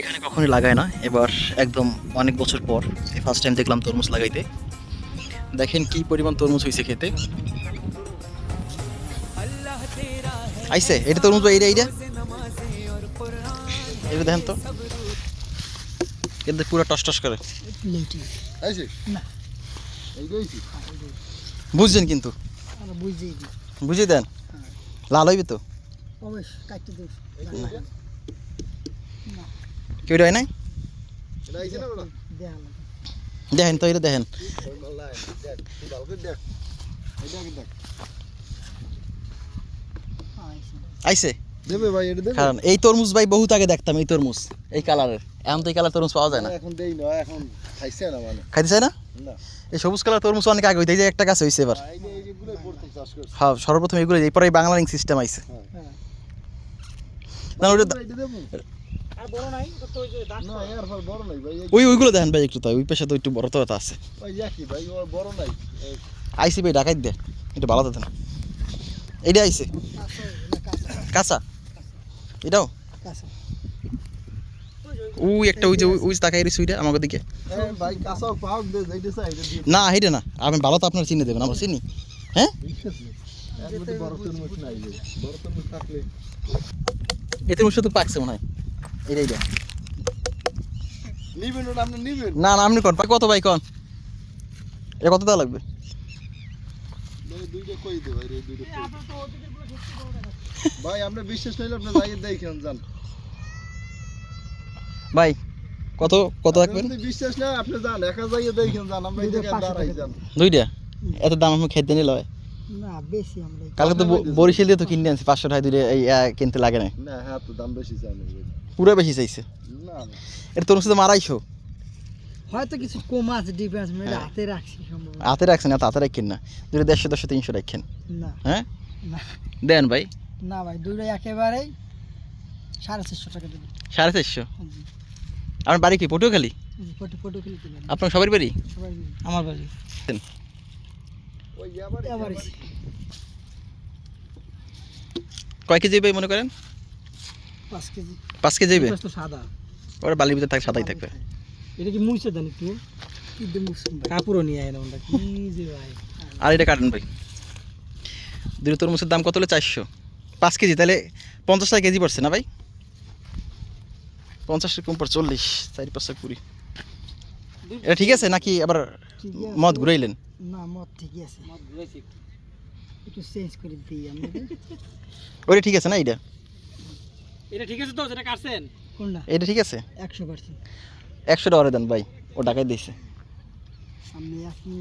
এখানে কখনোই লাগায় না, এবার একদম অনেক বছর পর ফার্স্ট টাইম দেখলাম তরমুজ লাগাইতে। দেখেন কি পরিমাণ তরমুজ হয়েছে খেতে। আইসে এটা তরমুজ ভাই, এইটা এইটা এটা দেখেন তো, কিন্তু পুরো টস টস করে। বুঝছেন কিন্তু, বুঝিয়ে দেন, লাল হইবে তো কেউ হয় নাই। দেখেন তো, এটা দেখেন আইসে দেবে ভাই, এটা দেবে। কারণ এই তরমুজ ভাই বহুত আগে দেখতাম, এই তরমুজ এই কালারের, এখন তো এই কালার তরমুজ পাওয়া যায় না। এখন দেই না, এখন খাইছে না মানে। খাইতে চায় না, না এই সবুজ কালার তরমুজ অনেক আগে হইতে, এই যে একটা গাছ হয়েছে এবার। এই যে গুলো পড়তে চাষ করছে। হ্যাঁ সর্বপ্রথম এগুলো, এরপরে এই বাংলালিং সিস্টেম আইছে। না ওটা এটা দেবো আর বড় নাই তো, ওই যে দাঁত না এর পর বড় নাই ভাই। ওইগুলো দেখেন ভাই একটু, তো ওই পেশা তো একটু বড় তো আছে। ওই একই ভাই, ও বড় নাই। আইসি ভাই ডাকাই দে, একটু ভালো দেন। এইটা আইসে কাঁচা, এটাও ওই একটা, ওই যে ওই তাকাই রে সুইটা আমাকে দিকে। ভাই কাঁচাও পাও দে, যাইতে চাই এটা দিয়ে। না হেঁটে না, আমি ভালো তো আপনার চিনে দেবেন, আমরা চিনি। হ্যাঁ এর মধ্যে বড় তরমুজ নাই ভাই, বড় তরমুজ থাকলে এতে মুখ তো পাকছে মনে হয়। এইটা এইটা নিবেন, ওটা আপনি নিবেন। না না, আপনি কন কত ভাই কন, এ কত দেওয়া লাগবে? ভাই দুইটা কই দে ভাই, এই দুইটা ভাই আমরা বিশ্বাস নিলে আপনি যাই দেখেন যান ভাই কত কত রাখবেন? যদি বিশ্বাস না আপনি যান, একা যাইয়ে দেখেন যান, আমরা এই জায়গায় দাঁড়াই যান। দুইটা এত দাম আমি খেতে নিলে হয় না বেশি আমরা কালকে তো বরিশাল দিয়ে তো কিনতে আনছি 500 টাকা দুইটা, এই কিনতে লাগে না, না হ্যাঁ তো দাম বেশি চাই না পুরো বেশি চাইছে। না না এটা তোর সাথে মারাইছো, হয়তো কিছু কম আছে ডিফারেন্স, মানে হাতে রাখছি সম্ভব হাতে রাখছেন, এত হাতে রাখেন না, দুটো 150 300 রাখেন। না হ্যাঁ না দেন ভাই, না ভাই দুটো একেবারেই 450 টাকা দেবেন। 450। আমার বাড়ি কি পটুয়াখালী? ফটো ফটো ক্লিক দিবেন আপনার সবার বাড়ি? সবাই আমার বাড়ি ওই আবার আবার কয় কেজি ভাই মনে করেন? 5 কেজি 5 কেজি যাইবে, তো সাদা ওরা বালির ভিতরে থাক সাদাই থাকবে। এটা কি মুইছে দেন একটু, কি দে মুইছে কাপড়ও নিয়ে আয় না ওটা কি যে ভাই। আর এটা কাটেন ভাই, দুটো তরমুজের দাম কত হলো? 400, 5 কেজি তাহলে 50 টাকা কেজি পড়ছে না ভাই? 50 কম পর 40, 4 5 20। এটা ঠিক আছে নাকি আবার ঠিক আছে। মদ ঘুরাইলেন? না মত ঠিকই আছে, মত ঘুরাইছি একটু চেঞ্জ করে দিই আমরা। ওটা ঠিক আছে না? এইটা এটা ঠিক আছে তো, যেটা কাটছেন কোনটা? এটা ঠিক আছে, 100% 100 টাকা দেন ভাই, ও টাকাই দিয়েছে। আমি আপনি